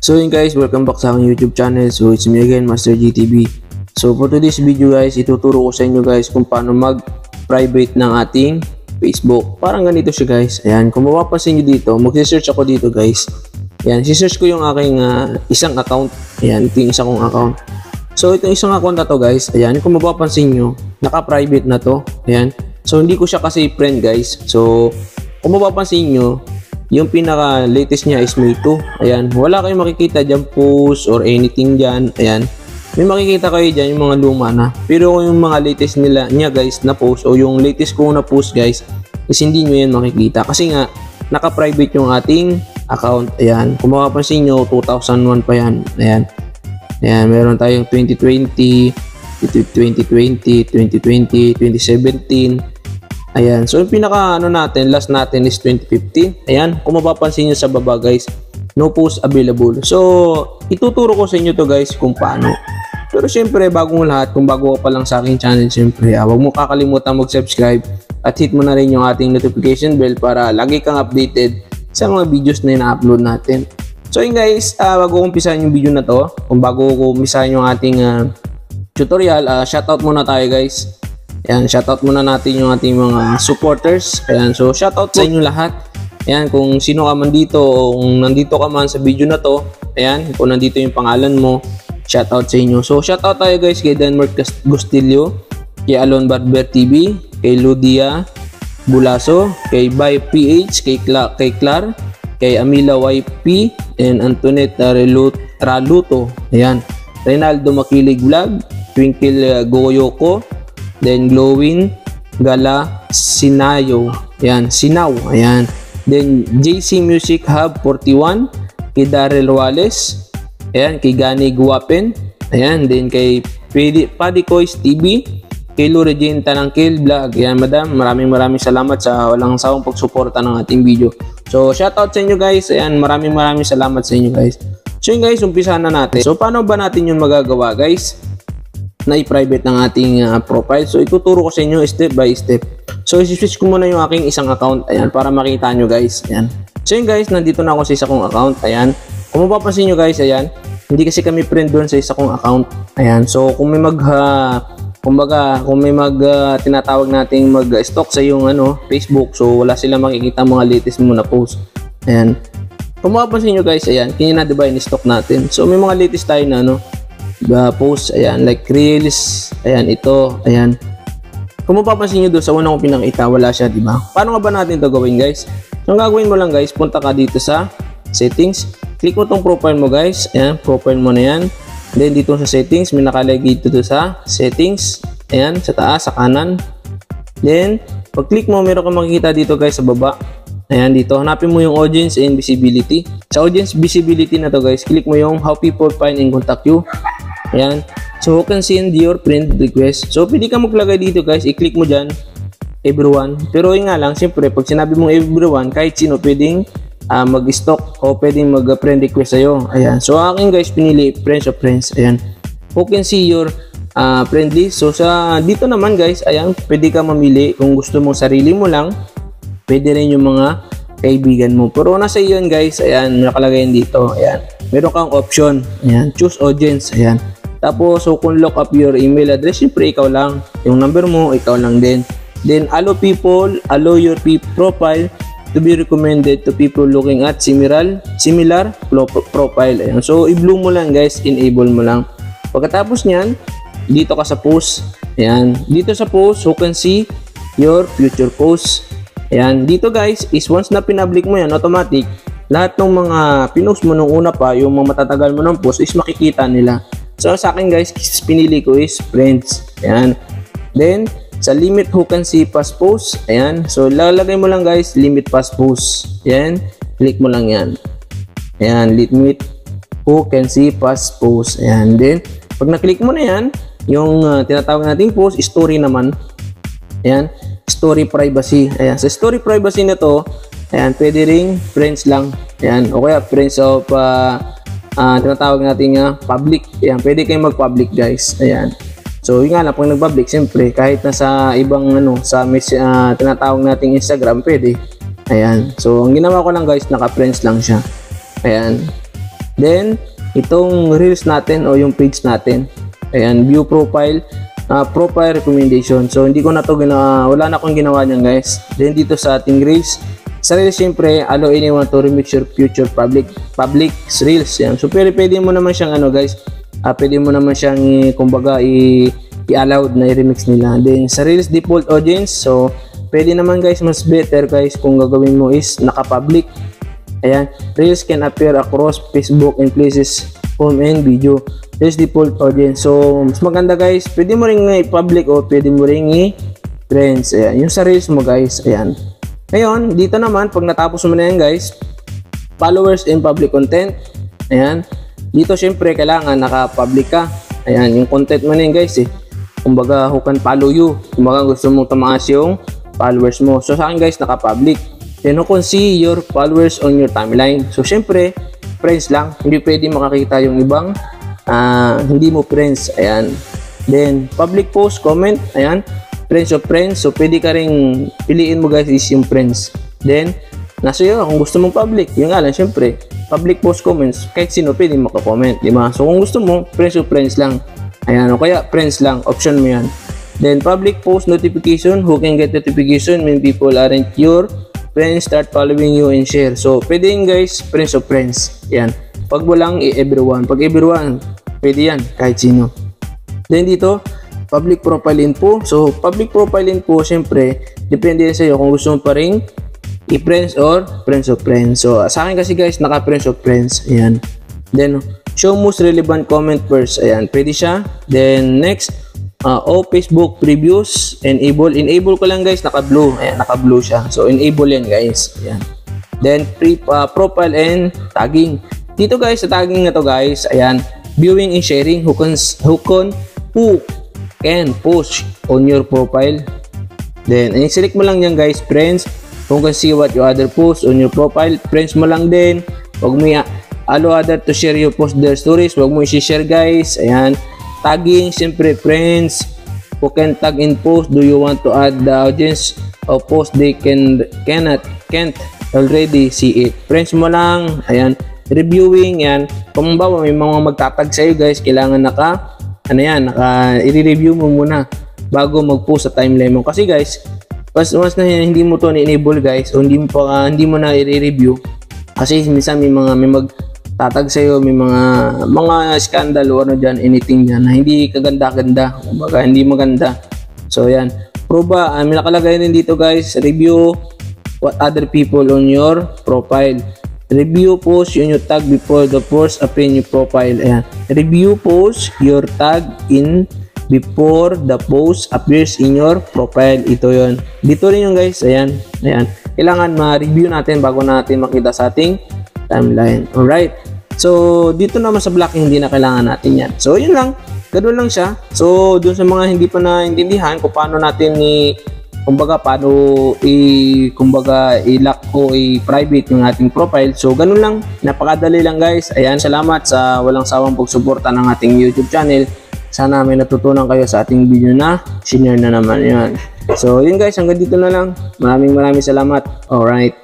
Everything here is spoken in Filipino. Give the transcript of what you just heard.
So yun guys, welcome back sa aking YouTube channel. So it's me again, Master GTV. So for today's video guys, ituturo ko sa inyo guys kung paano mag-private ng ating Facebook. Parang ganito siya guys. Ayan, kung mapapansin nyo dito, mag-search ako dito guys. Ayan, si-search ko yung aking isang account. Ayan, ito yung isang kong account. So itong isang account na to guys, ayan, kung mapapansin nyo, naka-private na to. Ayan, so hindi ko siya kasi friend guys. So kung mapapansin nyo, yung pinaka latest niya is May 2. Ayan, wala kayong makikita dyan post or anything dyan. Ayan, may makikita kayo dyan yung mga luma na. Pero yung mga latest niya guys na post o yung latest ko na post guys is hindi nyo yan makikita. Kasi nga, naka-private yung ating account. Ayan, kung mapapansin nyo, 2001 pa yan. Ayan, ayan, meron tayong 2020, 2020, 2020, 2017. Ayan, so yung pinaka last natin is 2015. Ayan, kung mapapansin nyo sa baba guys, no post available. So, ituturo ko sa inyo to guys kung paano. Pero syempre, bagong lahat, kung bago ka pa lang sa aking channel, syempre, huwag mo kakalimutan mag-subscribe at hit mo na rin yung ating notification bell para lagi kang updated sa mga videos na ina-upload natin. So yun guys, bago ko umpisahan yung video na to, kung bago ko umpisahan yung ating tutorial, shoutout muna tayo guys. Ayan, shoutout muna natin yung ating mga supporters. Ayan, so shoutout sa inyo lahat. Ayan, kung sino ka man dito o kung nandito ka man sa video na to, ayan, kung nandito yung pangalan mo, shoutout sa inyo. So shoutout tayo guys kay Denmark Gustilio, kay Alon Barber TV, kay Ludia Bulaso, kay Bay PH, kay Clar, kay Amila YP, and Antoinette Raluto. Ayan, Reynaldo Makilig Vlog, Twinkle Goyoko, then Glowin Gala Sinayo. Ayan, Sinaw. Ayan. Then JC Music Hub 41, kay Darrell Wallace. Ayan, kay Gani Guwapen. Ayan, then kay Paddy Coys TV, kay Lou Regenta ng Kill Vlog. Ayan, madam, maraming salamat sa walang sawang pagsuporta ng ating video. So, shoutout sa inyo guys. Ayan, maraming salamat sa inyo guys. So yun guys, umpisahan na natin. So, paano ba natin yun magagawa guys? Na i-private ng ating profile. So ituturo ko sa inyo step by step. So i-switch ko muna yung aking isang account. Ayan, para makita nyo guys. Ayan. So yun guys, nandito na ako sa isa kong account. Ayan. Kung mapapansin nyo guys, ayan, hindi kasi kami friend doon sa isa kong account. Ayan. So kung may tinatawag nating mag-stalk sa yung Facebook, so wala sila makikita mga latest mo na post. Ayan. Kung mapapansin nyo guys, ayan, kanina diba in-stalk natin. So may mga latest tayo na post, ayan, like reels, ayan, ito, ayan. Kung mapapansin nyo doon sa unang kong pinakita, wala siya, diba? Paano nga ba natin ito gawin guys? So ang gagawin mo lang guys, punta ka dito sa settings, click mo tong profile mo guys, ayan, profile mo na yan. Then dito sa settings, may nakalagay dito sa settings, ayan, sa taas, sa kanan. Then pag click mo, meron kang makikita dito guys sa baba. Ayan, dito, hanapin mo yung audience and visibility. Sa audience visibility na to guys, click mo yung how people find and contact you. Ayan, so who can send your friend request. So pwede ka maglagay dito guys, i-click mo dyan everyone. Pero yun nga lang, siyempre pag sinabi mong everyone, kahit sino pwedeng mag-stalk o pwedeng mag-friend request sa'yo. Ayan, so akin guys pinili friends of friends. Ayan, who can see your friend list. So sa dito naman guys, ayan, pwede ka mamili kung gusto mong sarili mo lang, pwede rin yung mga kaibigan mo. Pero nasa iyon guys, ayan, nakalagay dito. Ayan, meron kang option. Ayan, choose audience. Ayan. Tapos, so kung look up your email address, syempre ikaw lang. Yung number mo, ikaw lang din. Then, allow your profile to be recommended to people looking at similar profile. Ayan. So, i-blue mo lang guys, enable mo lang. Pagkatapos nyan, dito ka sa post. Ayan. Dito sa post, who can see your future posts. Ayan. Dito guys, is once na pinpublic mo yan, automatic, lahat ng mga pinost mo nung una pa, yung mga matatagal mo ng post, is makikita nila. So sa akin guys, pinili ko is friends. Ayan. Then sa limit who can see past posts, ayan. So lalagay mo lang guys, limit past posts. Ayan. Click mo lang yan. Ayan, limit who can see past posts. Ayan. Then pag na-click mo na yan, yung tinatawag nating post, story naman. Ayan. Story privacy. Ayan. Sa story privacy na to, ayan, pwede ring friends lang. Ayan. O kaya friends of tinatawag natin public. Ayan, pwede kayong mag-public guys. Ayan. So yun nga lang, pag nag-public, siyempre kahit nasa ibang sa tinatawag nating Instagram, pwede. Ayan. So ang ginawa ko lang guys, naka-friends lang siya. Ayan. Then, itong reels natin o yung page natin. Ayan, view profile, profile recommendation. So, hindi ko na to ginawa, wala na akong ginawa niyan guys. Then, dito sa ating reels, sa reels siyempre, allow anyone to remix your future public reels. Yan. So, pwede mo naman siyang guys, pwede mo naman siyang kumbaga i-allowed na i-remix nila. Then, sa reels default audience, so, pwede naman guys, mas better guys kung gagawin mo is naka-public. Ayan, reels can appear across Facebook and places, home and video. Reels default audience. So, mas maganda guys, pwede mo ring i-public o pwede mo ring i-friends. Ayan, yung sa reels mo guys, ayan. Ngayon, dito naman, pag natapos mo na yan guys, followers and public content. Ayan, dito syempre kailangan naka-public ka. Ayan, yung content mo na yan guys kumbaga, who can follow you. Kumbaga, gusto mong tumaas yung followers mo. So, sa akin guys, naka-public. Then, who can see your followers on your timeline. So, syempre, friends lang. Hindi pwede makakita yung ibang hindi mo friends. Ayan. Then, public post, comment. Ayan. Friends of friends. So, pwede ka ring piliin mo guys is yung friends. Then, nasa iyo kung gusto mong public. Yung nga lang, syempre, public post comments. Kahit sino pwede maka-comment. Diba? So, kung gusto mo, friends of friends lang. Ayan. O kaya, friends lang. Option mo yan. Then, public post notification. Who can get notification when people aren't your friends, start following you and share. So, pwede yun guys, friends of friends. Yan. Pag mo lang, everyone. Pag everyone, pwede yan, kahit sino. Then dito, public profile info. So, public profile info, syempre, depende yan sa'yo kung gusto mo pa rin i-friends or friends of friends. So, sa akin kasi guys, naka-friends of friends. Ayan. Then, show most relevant comment first. Ayan, pwede siya. Then, next, all Facebook previews, enable ko lang guys, naka-blue. Ayan, naka-blue siya. So, enable yan guys. Ayan. Then, profile and tagging. Dito guys, sa tagging na to guys, ayan, viewing and sharing, who can post on your profile. Then, select mo lang yan guys, friends, who can see what you other post on your profile. Friends mo lang din. Huwag mo allow other to share your post their stories. Huwag mo i-share guys. Ayan. Tagging, siyempre friends who can tag in post. Do you want to add the audience of post they can't already see it? Friends mo lang. Ayan, reviewing yan. Kung bawa may mga magtatag sa iyo guys, kailangan i-review mo muna bago mag-post sa timeline mo. Kasi guys, once na hindi mo to ni-enable guys, o hindi mo na i-review, kasi minsan may tatag sa'yo, may mga scandal o anything dyan na hindi kaganda-ganda, kumbaga hindi maganda. So yan, may nakalagay din dito guys, review what other people on your profile. Review post yun yung tag before the post appear in your profile. Ayan, review post your tag in before the post appears in your profile. Ito yun, dito rin yung guys. Ayan, kailangan ma-review natin bago natin makita sa ating timeline. Alright, so dito naman sa black hindi na kailangan natin yan. So yun lang, ganoon lang siya. So dun sa mga hindi pa naintindihan kung paano natin i-lock o i-private yung ating profile. So ganun lang, napakadali lang guys. Ayan, salamat sa walang sawang pagsuporta ng ating YouTube channel. Sana may natutunan kayo sa ating video na senior na naman yan. So yun guys, hanggang dito na lang. Maraming salamat. Alright.